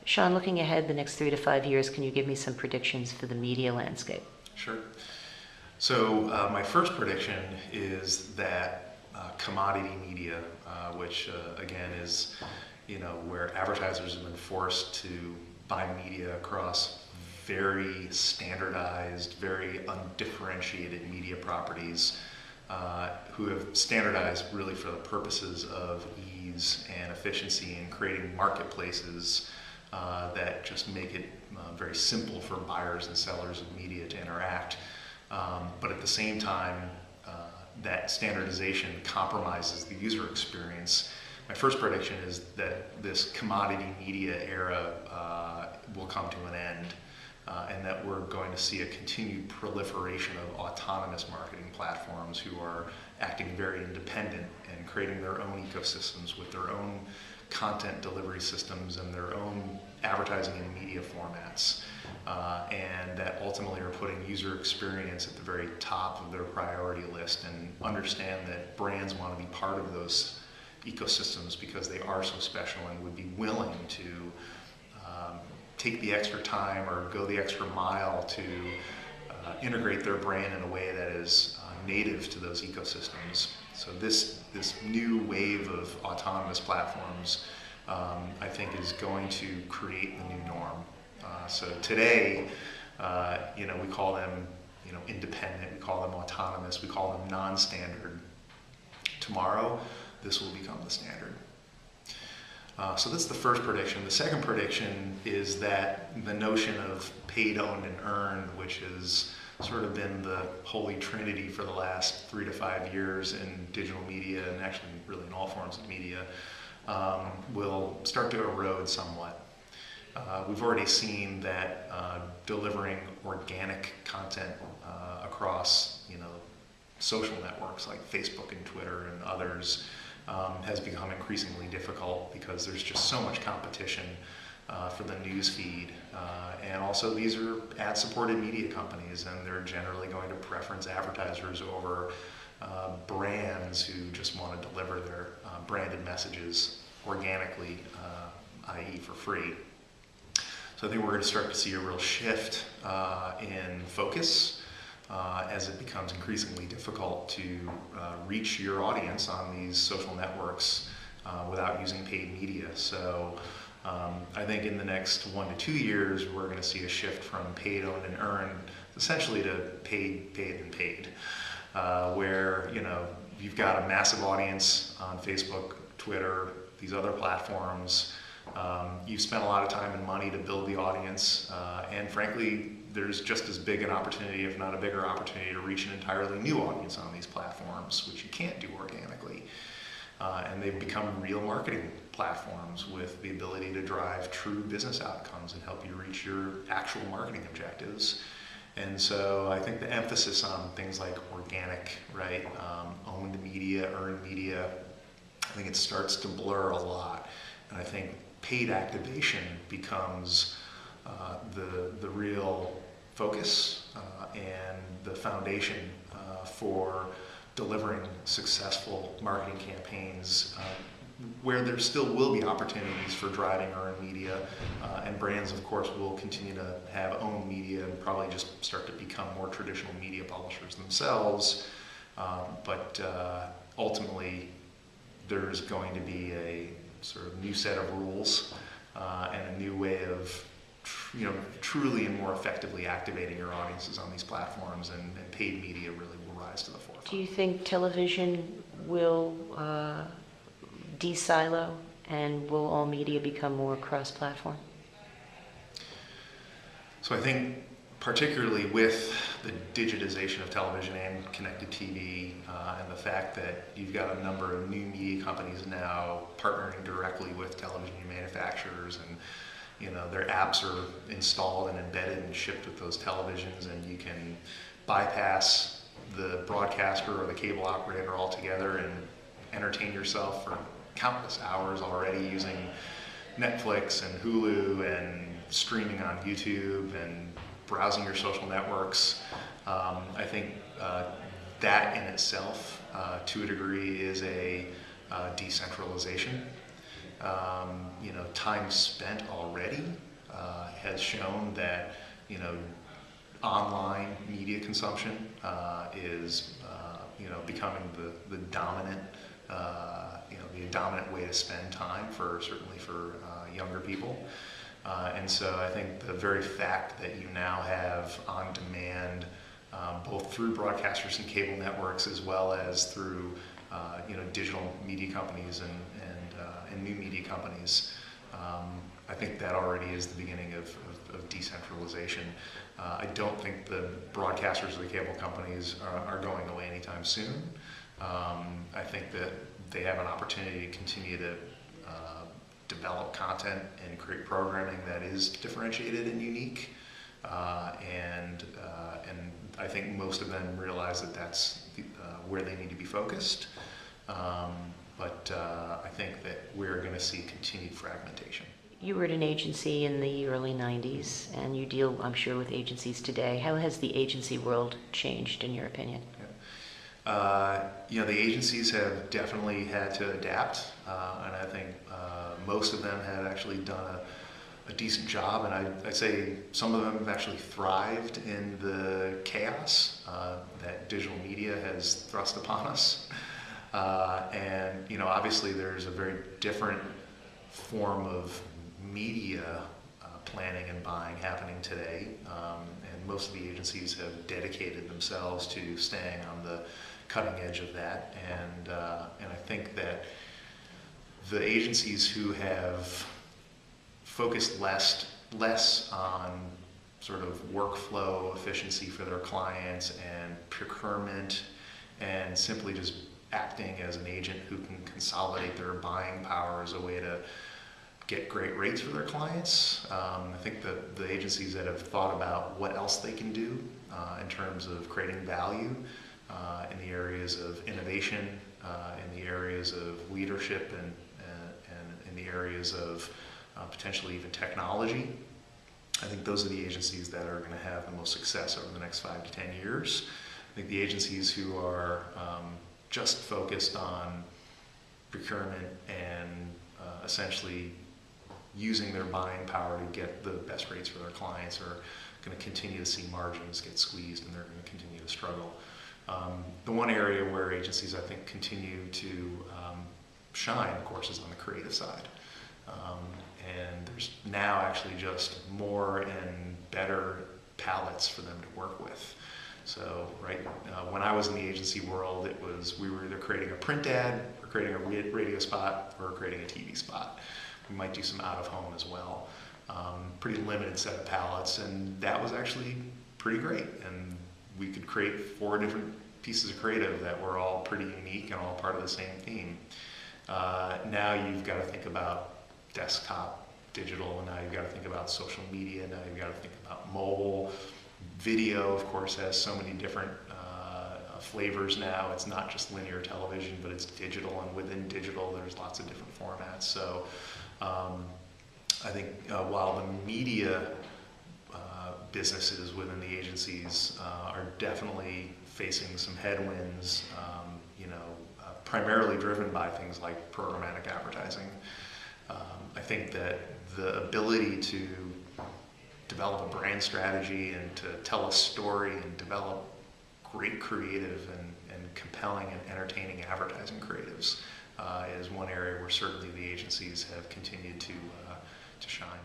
Sean, looking ahead the next 3 to 5 years, can you give me some predictions for the media landscape? Sure. So my first prediction is that commodity media, which again is, where advertisers have been forced to buy media across very standardized, very undifferentiated media properties, who have standardized really for the purposes of ease and efficiency and creating marketplaces that just make it very simple for buyers and sellers of media to interact. But at the same time, that standardization compromises the user experience. My first prediction is that this commodity media era will come to an end, and that we're going to see a continued proliferation of autonomous marketing platforms who are acting very independent and creating their own ecosystems with their own content delivery systems and their own advertising and media formats, and that ultimately are putting user experience at the very top of their priority list, and understand that brands want to be part of those ecosystems because they are so special and would be willing to take the extra time or go the extra mile to integrate their brand in a way that is native to those ecosystems. So this new wave of autonomous platforms, I think, is going to create the new norm. So today, we call them, independent. We call them autonomous. We call them non-standard. Tomorrow, this will become the standard. So that's the first prediction. The second prediction is that the notion of paid, owned, and earned, which has sort of been the holy trinity for the last 3 to 5 years in digital media, and actually really in all forms of media, will start to erode somewhat. We've already seen that delivering organic content across, social networks like Facebook and Twitter and others has become increasingly difficult because there's just so much competition for the news feed. And also these are ad-supported media companies, and they're generally going to preference advertisers over brands who just want to deliver their branded messages organically, i.e. for free. So I think we're going to start to see a real shift in focus as it becomes increasingly difficult to reach your audience on these social networks without using paid media. So I think in the next 1 to 2 years, we're going to see a shift from paid, owned, and earned essentially to paid, and paid, where you've got a massive audience on Facebook, Twitter, these other platforms. You've spent a lot of time and money to build the audience, and frankly, there's just as big an opportunity, if not a bigger opportunity, to reach an entirely new audience on these platforms, which you can't do organically. And they've become real marketing platforms with the ability to drive true business outcomes and help you reach your actual marketing objectives. And so I think the emphasis on things like organic, right, owned media, earned media, I think it starts to blur a lot. And I think paid activation becomes the real focus and the foundation for delivering successful marketing campaigns where there still will be opportunities for driving earned media, and brands, of course, will continue to have owned media and probably just start to become more traditional media publishers themselves. But ultimately, there's going to be a sort of new set of rules and a new way of truly and more effectively activating your audiences on these platforms, and paid media really will rise to the forefront. Do you think television will de-silo, and will all media become more cross-platform? So I think particularly with the digitization of television and connected TV, and the fact that you've got a number of new media companies now partnering directly with television manufacturers, and their apps are installed and embedded and shipped with those televisions, and you can bypass the broadcaster or the cable operator altogether and entertain yourself for countless hours already using Netflix and Hulu and streaming on YouTube and browsing your social networks. I think that in itself, to a degree, is a decentralization. time spent already has shown that, online media consumption is, becoming the dominant, the dominant way to spend time certainly for younger people. And so I think the very fact that you now have on-demand, both through broadcasters and cable networks, as well as through digital media companies and new media companies, I think that already is the beginning of decentralization. I don't think the broadcasters or the cable companies are going away anytime soon. I think that they have an opportunity to continue to develop content and create programming that is differentiated and unique. And I think most of them realize that that's where they need to be focused. But I think that we're going to see continued fragmentation. You were at an agency in the early 90s, and you deal, I'm sure, with agencies today. How has the agency world changed, in your opinion? The agencies have definitely had to adapt, and I think most of them have actually done a decent job, and I'd say some of them have actually thrived in the chaos that digital media has thrust upon us. And obviously there's a very different form of media planning and buying happening today, and most of the agencies have dedicated themselves to staying on the cutting edge of that, and I think that the agencies who have focused less on sort of workflow efficiency for their clients and procurement, and simply just acting as an agent who can consolidate their buying power as a way to get great rates for their clients. I think that the agencies that have thought about what else they can do in terms of creating value in the areas of innovation, in the areas of leadership, and in the areas of potentially even technology, I think those are the agencies that are going to have the most success over the next 5 to 10 years. I think the agencies who are just focused on procurement and essentially using their buying power to get the best rates for their clients are going to continue to see margins get squeezed, and they're going to continue to struggle. The one area where agencies, I think, continue to shine, of course, is on the creative side. And there's now actually just more and better palettes for them to work with. So, when I was in the agency world, it was we were either creating a print ad, or creating a radio spot, or creating a TV spot. We might do some out-of-home as well. Pretty limited set of palettes, and that was actually pretty great. And we could create 4 different pieces of creative that were all pretty unique and all part of the same theme. Now you've got to think about desktop, digital, and now you've got to think about social media, now you've got to think about mobile. Video, of course, has so many different flavors now. It's not just linear television, but it's digital, and within digital there's lots of different formats. So I think while the media businesses within the agencies are definitely facing some headwinds, primarily driven by things like programmatic advertising, I think that the ability to develop a brand strategy and to tell a story and develop great creative and compelling and entertaining advertising creatives is one area where certainly the agencies have continued to shine.